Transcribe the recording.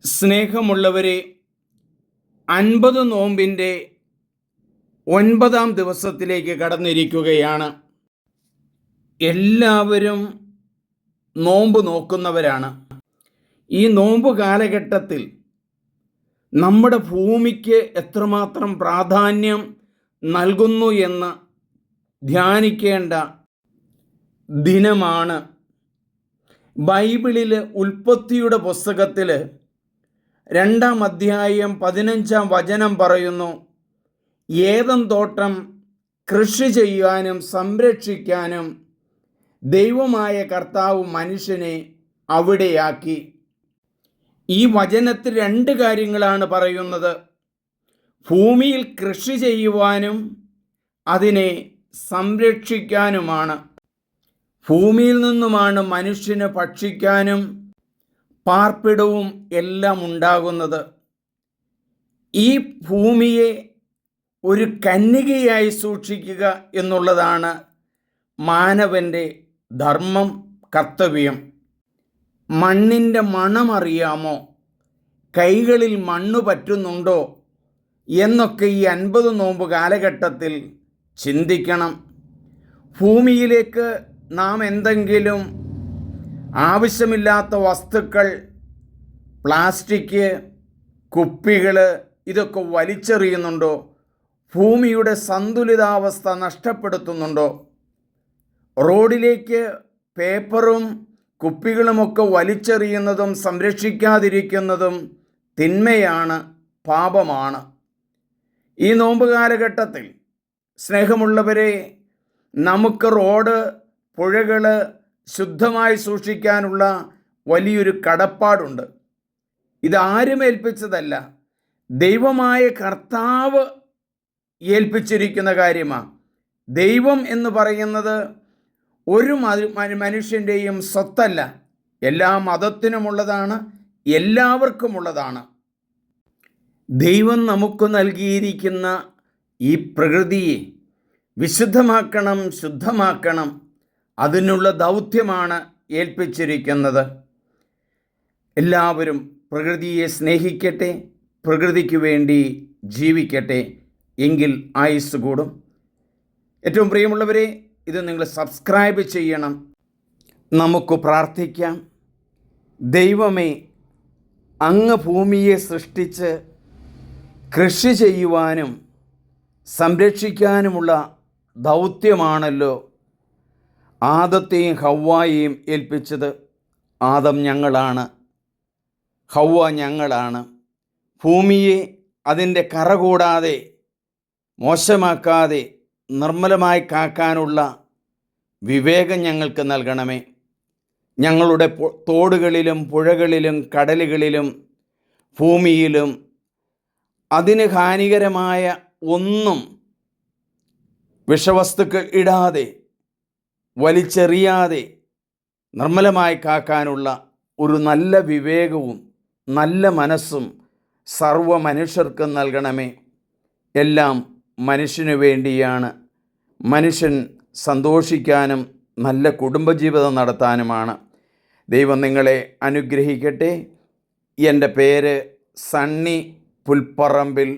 സ്നേഹമുള്ളവരെ, 50 നോമ്പിൻ്റെ 9ാം ദിവസത്തിലേക്ക് കടന്നിരിക്കുകയാണ്. എല്ലാവരും നോമ്പ് നോക്കുന്നവരാണ്. ഈ നോമ്പ് കാലഘട്ടത്തിൽ നമ്മുടെ ഭൂമിക്ക് എത്രമാത്രം പ്രാധാന്യം നൽകുന്നു എന്ന് ധ്യാനിക്കേണ്ട ദിനമാണ്. ബൈബിളിൽ ഉൽപ്പത്തിയുടെ പുസ്തകത്തിൽ 2-ാം അധ്യായം 15-ാം വചനം പറയുന്നു, ഏദൻ തോട്ടം കൃഷി ചെയ്യാനും സംരക്ഷിക്കാനും ദൈവമായ കർത്താവ് മനുഷ്യനെ അവിടെയാക്കി. ഈ വചനത്തിൽ 2 കാര്യങ്ങളാണ് പറയുന്നത്. ഭൂമിയിൽ കൃഷി ചെയ്യുവാനും അതിനെ സംരക്ഷിക്കാനുമാണ്. ഭൂമിയിൽ നിന്നുമാണ് മനുഷ്യന് ഭക്ഷിക്കാനും പാർപ്പിടവും എല്ലാം ഉണ്ടാകുന്നത്. ഈ ഭൂമിയെ ഒരു കന്യകയായി സൂക്ഷിക്കുക എന്നുള്ളതാണ് മാനവൻ്റെ ധർമ്മം, കർത്തവ്യം. മണ്ണിൻ്റെ മണമറിയാമോ? കൈകളിൽ മണ്ണ് പറ്റുന്നുണ്ടോ എന്നൊക്കെ ഈ 50 നോമ്പ് കാലഘട്ടത്തിൽ ചിന്തിക്കണം. ഭൂമിയിലേക്ക് നാം എന്തെങ്കിലും ആവശ്യമില്ലാത്ത വസ്തുക്കൾ, പ്ലാസ്റ്റിക്, കുപ്പികൾ ഇതൊക്കെ വലിച്ചെറിയുന്നുണ്ടോ? ഭൂമിയുടെ സന്തുലിതാവസ്ഥ നഷ്ടപ്പെടുത്തുന്നുണ്ടോ? റോഡിലേക്ക് പേപ്പറും കുപ്പികളുമൊക്കെ വലിച്ചെറിയുന്നതും സംരക്ഷിക്കാതിരിക്കുന്നതും തിന്മയാണ്, പാപമാണ്. ഈ നോമ്പ് കാലഘട്ടത്തിൽ സ്നേഹമുള്ളവരെ, നമുക്ക് റോഡ്, പുഴകൾ ശുദ്ധമായി സൂക്ഷിക്കാനുള്ള വലിയൊരു കടപ്പാടുണ്ട്. ഇതാരും ഏൽപ്പിച്ചതല്ല, ദൈവമായ കർത്താവ് ഏൽപ്പിച്ചിരിക്കുന്ന കാര്യമാണ്. ദൈവം എന്ന് പറയുന്നത് ഒരു മനുഷ്യൻ്റെയും സ്വത്തല്ല. എല്ലാ മതത്തിനുമുള്ളതാണ്, എല്ലാവർക്കുമുള്ളതാണ്. ദൈവം നമുക്ക് നൽകിയിരിക്കുന്ന ഈ പ്രകൃതിയെ വിശുദ്ധമാക്കണം, ശുദ്ധമാക്കണം. അതിനുള്ള ദൗത്യമാണ് ഏൽപ്പിച്ചിരിക്കുന്നത്. എല്ലാവരും പ്രകൃതിയെ സ്നേഹിക്കട്ടെ, പ്രകൃതിക്ക് വേണ്ടി ജീവിക്കട്ടെ, എങ്കിൽ ആയുസ് കൂടും. ഏറ്റവും പ്രിയമുള്ളവരെ, ഇത് നിങ്ങൾ സബ്സ്ക്രൈബ് ചെയ്യണം. നമുക്ക് പ്രാർത്ഥിക്കാം. ദൈവമേ, അങ്ങ് ഭൂമിയെ സൃഷ്ടിച്ച് കൃഷി ചെയ്യുവാനും സംരക്ഷിക്കാനുമുള്ള ദൗത്യമാണല്ലോ ആദത്തെയും ഹവ്വായെയും ഏൽപ്പിച്ചത്. ആദം ഞങ്ങളാണ്, ഹവ്വ ഞങ്ങളാണ്. ഭൂമിയെ അതിൻ്റെ കറ കൂടാതെ, മോശമാക്കാതെ നിർമ്മലമായി കാക്കാനുള്ള വിവേകം ഞങ്ങൾക്ക് നൽകണമേ. ഞങ്ങളുടെ തോടുകളിലും പുഴകളിലും കടലുകളിലും ഭൂമിയിലും അതിന് ഹാനികരമായ ഒന്നും വിഷവസ്തുക്കൾ ഇടാതെ, വലിച്ചെറിയാതെ നിർമ്മലമായി കാക്കാനുള്ള ഒരു നല്ല വിവേകവും നല്ല മനസ്സും സർവ്വ മനുഷ്യർക്കും നൽകണമേ. എല്ലാം മനുഷ്യന് വേണ്ടിയാണ്. മനുഷ്യൻ സന്തോഷിക്കാനും നല്ല കുടുംബജീവിതം നടത്താനുമാണ്. ദൈവം നിങ്ങളെ അനുഗ്രഹിക്കട്ടെ. എൻ്റെ പേര് സണ്ണി പുൽപ്പറമ്പിൽ.